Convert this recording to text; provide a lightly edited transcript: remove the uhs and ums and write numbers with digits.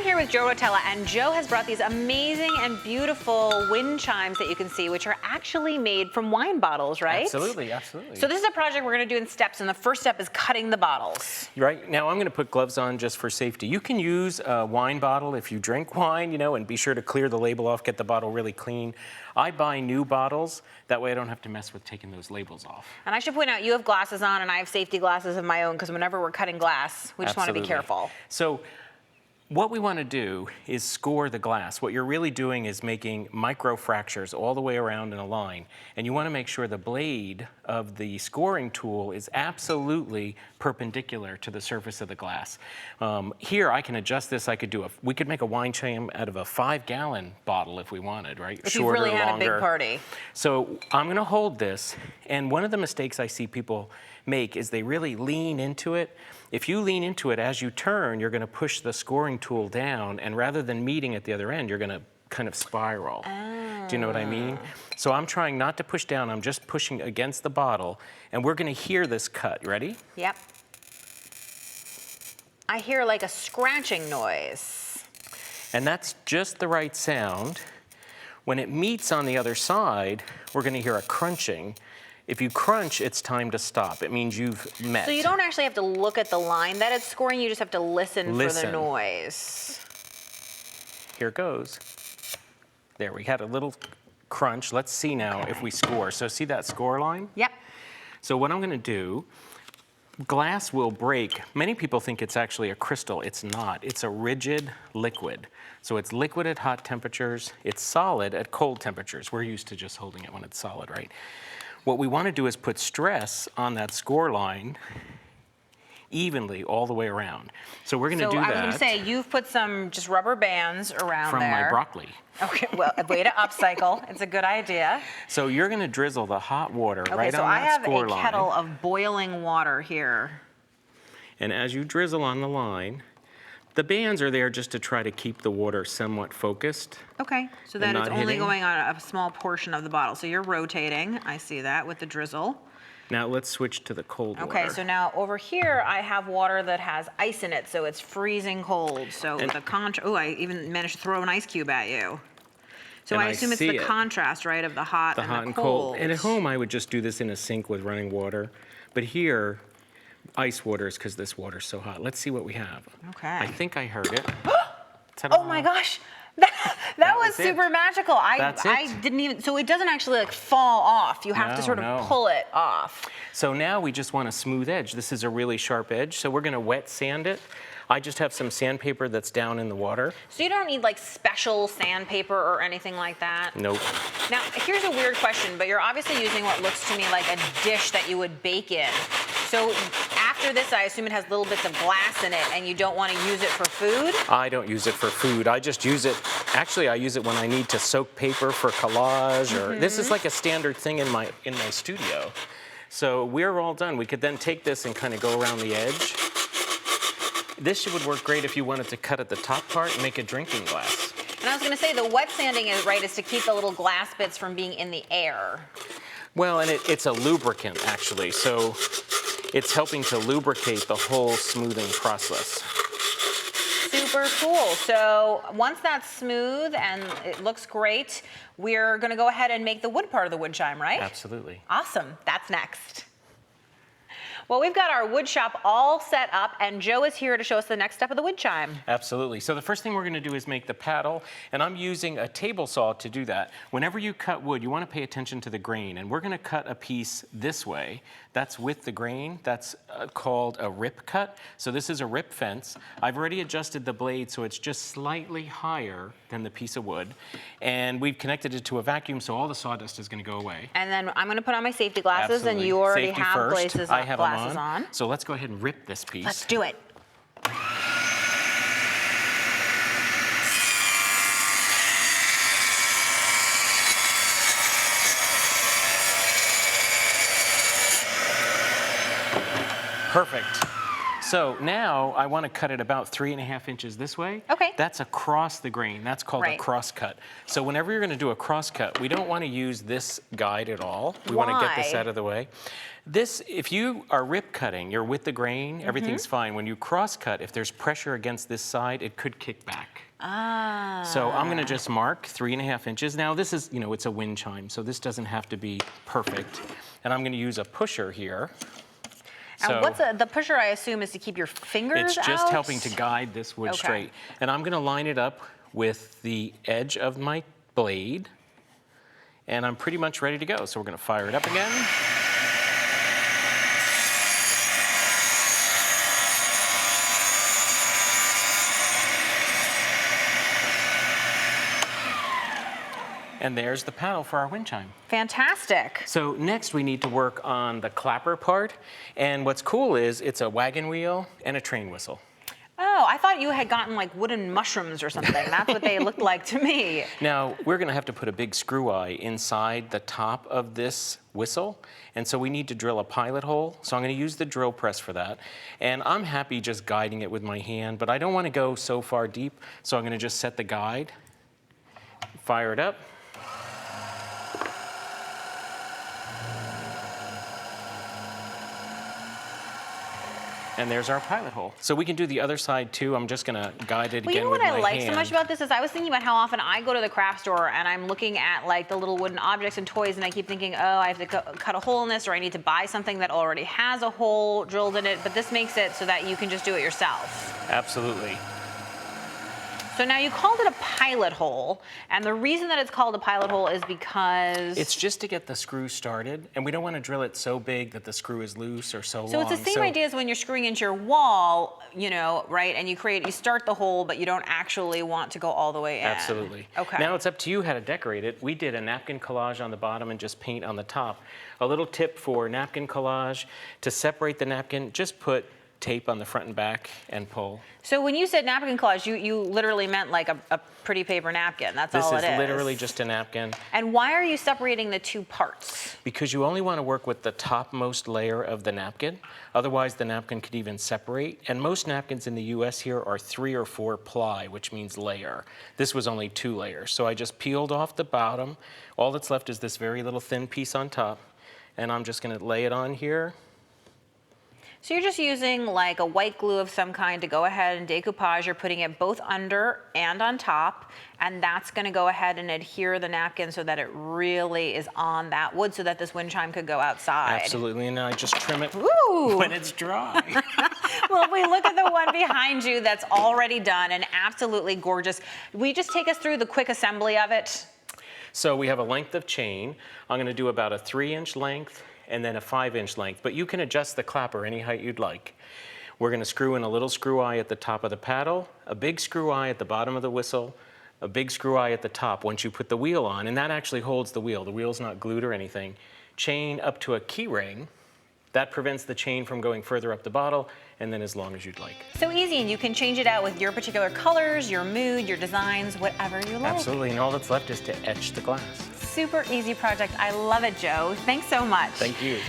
I'm here with Joe Rotella, and Joe has brought these amazing and beautiful wind chimes that you can see, which are actually made from wine bottles, right? Absolutely, absolutely. So this is a project we're going to do in steps, and the first step is cutting the bottles. Right, now I'm going to put gloves on just for safety. You can use a wine bottle if you drink wine, and be sure to clear the label off, get the bottle really clean. I buy new bottles, that way I don't have to mess with taking those labels off. And I should point out, you have glasses on, and I have safety glasses of my own, because whenever we're cutting glass, we just want to be careful. So what we want to do is score the glass. What you're really doing is making micro fractures all the way around in a line. And you want to make sure the blade of the scoring tool is absolutely perpendicular to the surface of the glass. Here I can adjust this. We could make a wine chime out of a 5-gallon bottle if we wanted, right? If you really had a big party. So I'm going to hold this. And one of the mistakes I see people make is they really lean into it. If you lean into it as you turn, you're going to push the scoring tool down, and rather than meeting at the other end, you're going to kind of spiral. Oh. Do you know what I mean? So I'm trying not to push down, I'm just pushing against the bottle, and we're going to hear this cut. Ready? Yep. I hear like a scratching noise. And that's just the right sound. When it meets on the other side, we're going to hear a crunching. If you crunch, it's time to stop. It means you've met. So you don't actually have to look at the line that it's scoring, you just have to listen. For the noise. Here it goes. There, we had a little crunch. Let's see now if we score. So see that score line? Yep. So what I'm going to do, glass will break. Many people think it's actually a crystal. It's not. It's a rigid liquid. So it's liquid at hot temperatures. It's solid at cold temperatures. We're used to just holding it when it's solid, right? What we want to do is put stress on that score line evenly all the way around. So we're going to do that. So I was going to say, you've put some just rubber bands around from my broccoli. Okay, well, a way to upcycle. It's a good idea. So you're going to drizzle the hot water right on that score line. Okay, so I have a kettle of boiling water here. And as you drizzle on the line, the bands are there just to try to keep the water somewhat focused. Okay, so then it's only going on a small portion of the bottle. So you're rotating, I see that, with the drizzle. Now let's switch to the cold water. Okay, so now over here I have water that has ice in it, so it's freezing cold. So I even managed to throw an ice cube at you. So I assume it's the contrast, right, of the hot and the cold. And at home I would just do this in a sink with running water. But here, ice water is because this water's so hot. Let's see what we have. Okay. I think I heard it. Oh my gosh. That was super magical. I didn't even, so it doesn't actually like fall off. You have to sort of pull it off. So now we just want a smooth edge. This is a really sharp edge. So we're going to wet sand it. I just have some sandpaper that's down in the water. So you don't need like special sandpaper or anything like that? Nope. Now, here's a weird question, but you're obviously using what looks to me like a dish that you would bake in. So after this, I assume it has little bits of glass in it, and you don't want to use it for food? I don't use it for food. I just use it, actually I use it when I need to soak paper for collage, or this is like a standard thing in my studio. So we're all done. We could then take this and kind of go around the edge. This would work great if you wanted to cut at the top part and make a drinking glass. And I was going to say, the wet sanding is to keep the little glass bits from being in the air. Well, and it's a lubricant, actually. So it's helping to lubricate the whole smoothing process. Super cool. So once that's smooth and it looks great, we're going to go ahead and make the wood part of the wood chime, right? Absolutely. Awesome. That's next. Well, we've got our wood shop all set up, and Joe is here to show us the next step of the wood chime. Absolutely. So the first thing we're going to do is make the paddle, and I'm using a table saw to do that. Whenever you cut wood, you want to pay attention to the grain, and we're going to cut a piece this way. That's with the grain. That's called a rip cut. So this is a rip fence. I've already adjusted the blade so it's just slightly higher than the piece of wood, and we've connected it to a vacuum, so all the sawdust is going to go away. And then I'm going to put on my safety glasses, and you already have glasses on. So let's go ahead and rip this piece. Let's do it. Perfect. So now I want to cut it about 3.5 inches this way. Okay. That's across the grain. That's called a cross cut. So whenever you're going to do a cross cut, we don't want to use this guide at all. We want to get this out of the way. This, if you are rip cutting, you're with the grain, everything's fine. When you cross cut, if there's pressure against this side, it could kick back. Ah. So I'm gonna just mark 3.5 inches. Now this is, it's a wind chime, so this doesn't have to be perfect. And I'm gonna use a pusher here. And what's the pusher, I assume, is to keep your fingers out? It's just helping to guide this wood straight. And I'm gonna line it up with the edge of my blade. And I'm pretty much ready to go. So we're gonna fire it up again. And there's the paddle for our wind chime. Fantastic. So next we need to work on the clapper part. And what's cool is it's a wagon wheel and a train whistle. Oh, I thought you had gotten like wooden mushrooms or something. That's what they looked like to me. Now, we're gonna have to put a big screw eye inside the top of this whistle. And so we need to drill a pilot hole. So I'm gonna use the drill press for that. And I'm happy just guiding it with my hand, but I don't wanna go so far deep. So I'm gonna just set the guide, fire it up. And there's our pilot hole. So we can do the other side too. I'm just gonna guide it again with my hand. Well, you know what I like so much about this is I was thinking about how often I go to the craft store and I'm looking at like the little wooden objects and toys and I keep thinking, oh, I have to cut a hole in this or I need to buy something that already has a hole drilled in it, but this makes it so that you can just do it yourself. Absolutely. So now you called it a pilot hole, and the reason that it's called a pilot hole is because... It's just to get the screw started, and we don't want to drill it so big that the screw is loose or so long. So it's the same idea as when you're screwing into your wall, right? And you start the hole, but you don't actually want to go all the way in. Absolutely. Okay. Now it's up to you how to decorate it. We did a napkin collage on the bottom and just paint on the top. A little tip for napkin collage, to separate the napkin, just put tape on the front and back and pull. So when you said napkin collage, you literally meant like a pretty paper napkin. That's all it is. This is literally just a napkin. And why are you separating the two parts? Because you only want to work with the topmost layer of the napkin. Otherwise, the napkin could even separate. And most napkins in the US here are 3 or 4 ply, which means layer. This was only 2 layers. So I just peeled off the bottom. All that's left is this very little thin piece on top. And I'm just going to lay it on here. So you're just using like a white glue of some kind to go ahead and decoupage. You're putting it both under and on top, and that's going to go ahead and adhere the napkin so that it really is on that wood so that this wind chime could go outside. Absolutely, and then I just trim it when it's dry. Well, if we look at the one behind you that's already done and absolutely gorgeous, will you just take us through the quick assembly of it? So we have a length of chain. I'm going to do about a 3-inch length and then a 5-inch length, but you can adjust the clapper any height you'd like. We're going to screw in a little screw eye at the top of the paddle, a big screw eye at the bottom of the whistle, a big screw eye at the top once you put the wheel on, and that actually holds the wheel. The wheel's not glued or anything. Chain up to a key ring. That prevents the chain from going further up the bottle, and then as long as you'd like. So easy, and you can change it out with your particular colors, your mood, your designs, whatever you like. Absolutely, and all that's left is to etch the glass. Super easy project. I love it, Joe. Thanks so much. Thank you.